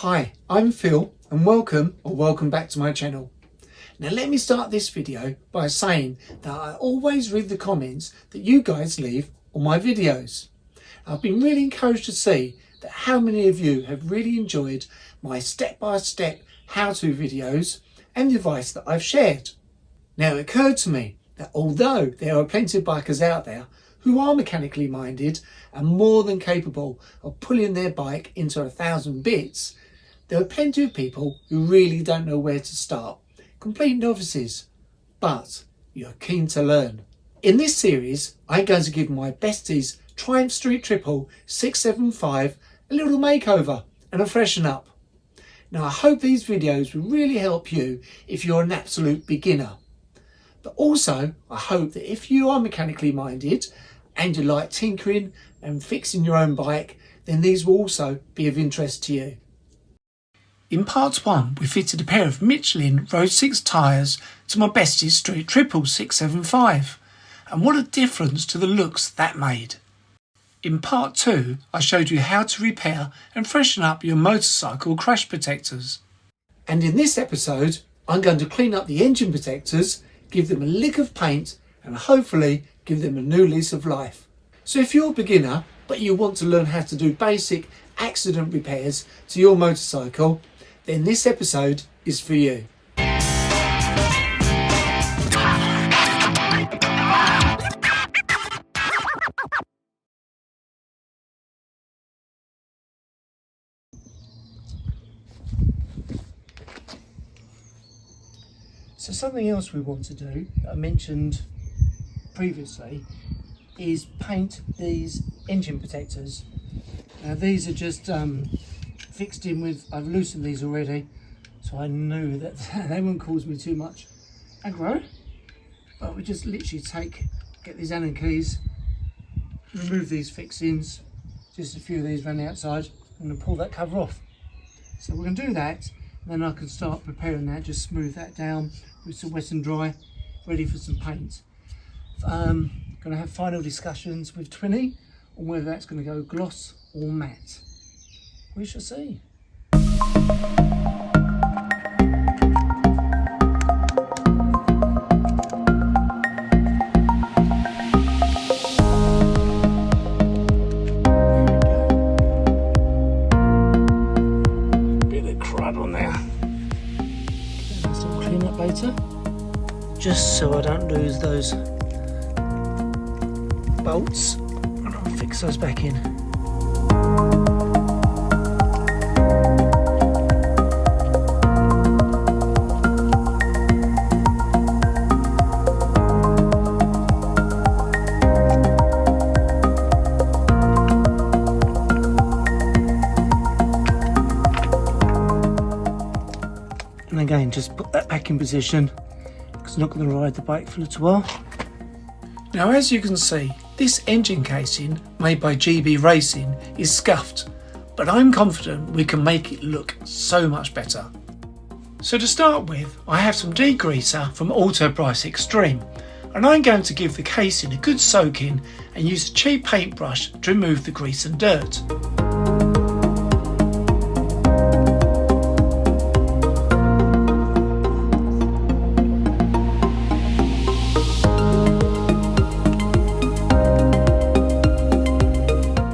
Hi, I'm Phil and welcome back to my channel. Now let me start this video by saying that I always read the comments that you guys leave on my videos. I've been really encouraged to see that how many of you have really enjoyed my step-by-step how-to videos and the advice that I've shared. Now it occurred to me that although there are plenty of bikers out there who are mechanically minded and more than capable of pulling their bike into 1,000 bits, there are plenty of people who really don't know where to start, complete novices, but you're keen to learn. In this series, I'm going to give my besties Triumph Street Triple 675 a little makeover and a freshen up. Now I hope these videos will really help you if you're an absolute beginner. But also I hope that if you are mechanically minded and you like tinkering and fixing your own bike, then these will also be of interest to you. In part 1 we fitted a pair of Michelin Road 6 tyres to my bestie's Street Triple 675, and what a difference to the looks that made. In part 2 I showed you how to repair and freshen up your motorcycle crash protectors. And in this episode I'm going to clean up the engine protectors, give them a lick of paint and hopefully give them a new lease of life. So if you're a beginner but you want to learn how to do basic accident repairs to your motorcycle, then this episode is for you. So something else we want to do, that I mentioned previously, is paint these engine protectors. Now these are just fixed in with, I've loosened these already, so I knew that they wouldn't cause me too much aggro. But we just literally get these Allen keys, remove these fixings, just a few of these around the outside, and then pull that cover off. So we're going to do that, and then I can start preparing that, just smooth that down with some wet and dry, ready for some paint. Going to have final discussions with Twinny on whether that's going to go gloss or matte. We shall see. Later, just so I don't lose those bolts, and I'll fix those back in. And again, just put that back in position because I'm not going to ride the bike for a little while. Now as you can see, this engine casing made by GB Racing is scuffed, but I'm confident we can make it look so much better. So to start with, I have some degreaser from Auto Price Extreme, and I'm going to give the casing a good soaking and use a cheap paintbrush to remove the grease and dirt.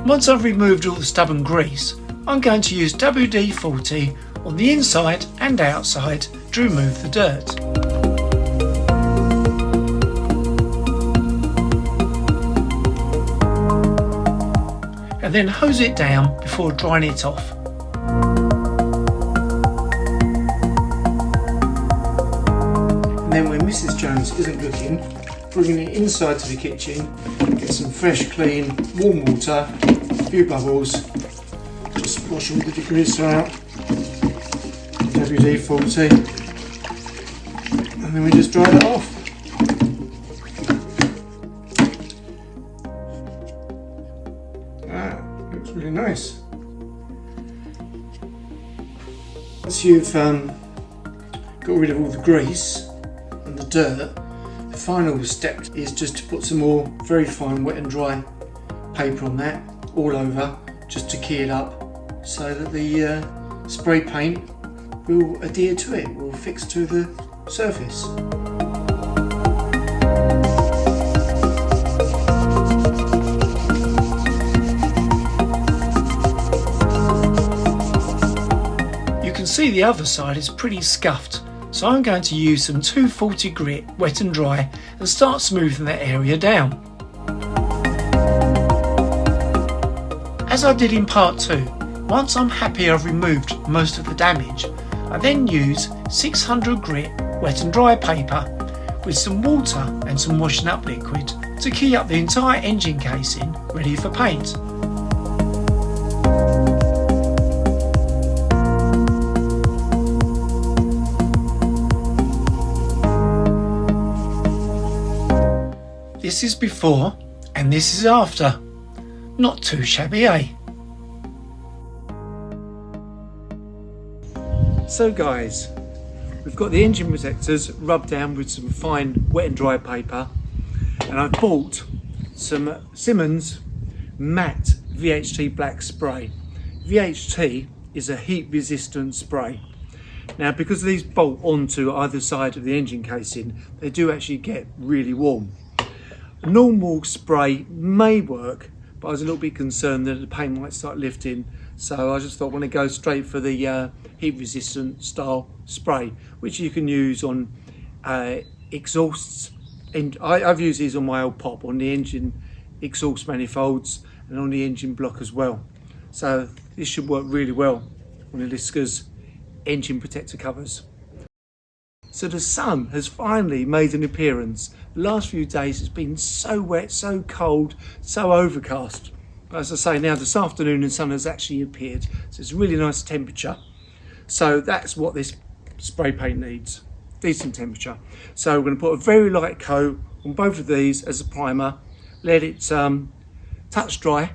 Once I've removed all the stubborn grease, I'm going to use WD-40 on the inside and outside to remove the dirt. And then hose it down before drying it off. And then when Mrs. Jones isn't looking, bringing it inside to the kitchen, get some fresh clean warm water, a few bubbles, just wash all the degreaser out, WD-40, and then we just dry that off. Looks really nice. Once you've got rid of all the grease and the dirt, the final step is just to put some more very fine wet and dry paper on that all over, just to key it up so that the spray paint will adhere to it, will fix to the surface. You can see the other side is pretty scuffed, so I'm going to use some 240 grit wet and dry and start smoothing that area down. As I did in part 2, once I'm happy I've removed most of the damage, I then use 600 grit wet and dry paper with some water and some washing up liquid to key up the entire engine casing ready for paint. This is before and this is after. Not too shabby, eh? So guys, we've got the engine protectors rubbed down with some fine wet and dry paper, and I've bought some Simmons matte VHT black spray. VHT is a heat resistant spray. Now, because these bolt onto either side of the engine casing, they do actually get really warm. A normal spray may work, but I was a little bit concerned that the paint might start lifting, so I just thought I'm going to go straight for the heat resistant style spray, which you can use on exhausts. And I've used these on my old Pop, on the engine exhaust manifolds and on the engine block as well. So this should work really well on Elyske's engine protector covers. So the sun has finally made an appearance. The last few days it's been so wet, so cold, so overcast. But as I say, now this afternoon the sun has actually appeared. So it's a really nice temperature. So that's what this spray paint needs, decent temperature. So we're going to put a very light coat on both of these as a primer, let it touch dry.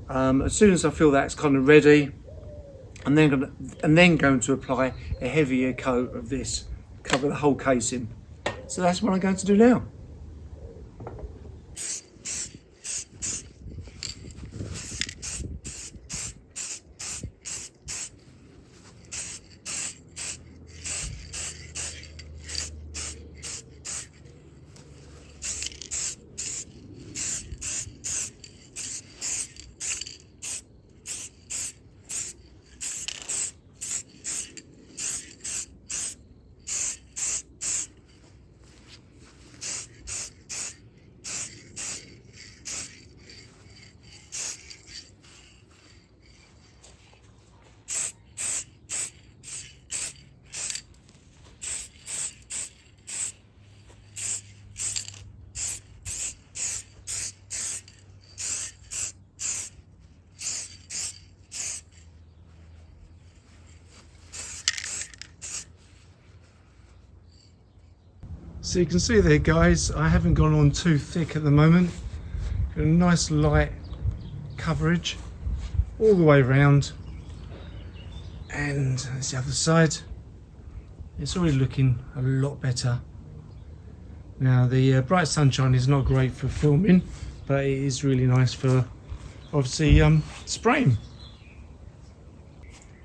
As soon as I feel that's kind of ready, and then going to apply a heavier coat of this, cover the whole casing. So that's what I'm going to do now. So you can see there guys, I haven't gone on too thick at the moment. Got a nice light coverage all the way around, and that's the other side. It's already looking a lot better. Now the bright sunshine is not great for filming, but it is really nice for obviously spraying.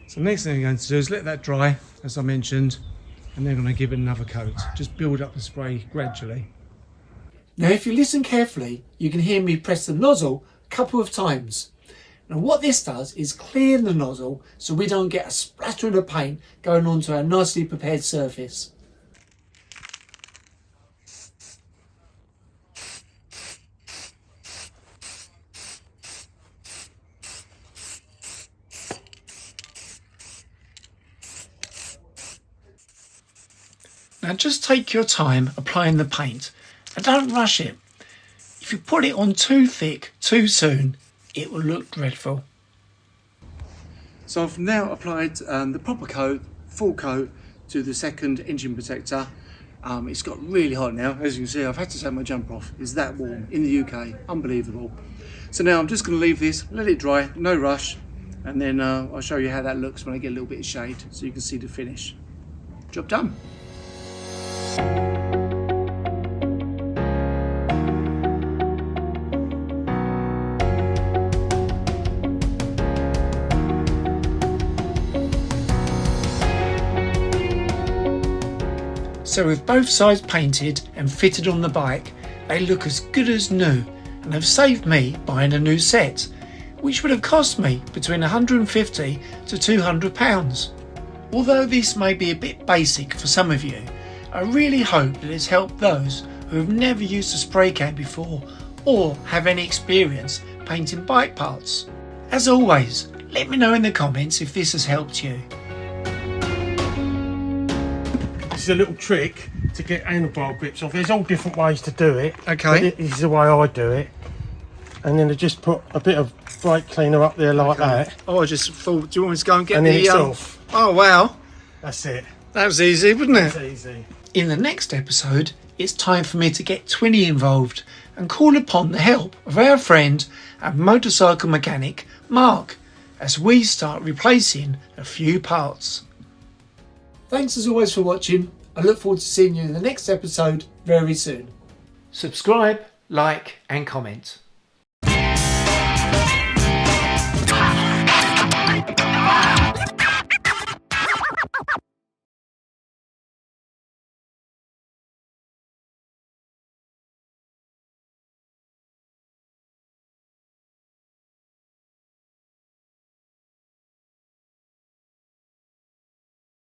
So the next thing I'm going to do is let that dry, as I mentioned, and then I'm going to give it another coat. Just build up the spray gradually. Now if you listen carefully, you can hear me press the nozzle a couple of times. Now what this does is clear the nozzle so we don't get a splattering of paint going onto our nicely prepared surface. Now just take your time applying the paint and don't rush it. If you put it on too thick too soon, it will look dreadful. So I've now applied the proper coat, full coat, to the second engine protector. It's got really hot now. As you can see, I've had to take my jumper off. It's that warm in the UK, unbelievable. So now I'm just going to leave this, let it dry, no rush, and then I'll show you how that looks when I get a little bit of shade so you can see the finish. Job done. So with both sides painted and fitted on the bike, they look as good as new and have saved me buying a new set, which would have cost me between £150 to £200. Although this may be a bit basic for some of you, I really hope that it's helped those who have never used a spray can before or have any experience painting bike parts. As always, let me know in the comments if this has helped you. This is a little trick to get handlebar grips off. There's all different ways to do it. Okay. But this is the way I do it. And then I just put a bit of brake cleaner up there like that. Oh, I just thought, do you want me to go and get And then it's off. Oh wow, That's it. that was easy, wasn't it? It's easy. In the next episode, it's time for me to get Twinny involved and call upon the help of our friend and motorcycle mechanic, Mark, as we start replacing a few parts. Thanks as always for watching. I look forward to seeing you in the next episode very soon. Subscribe, like and comment.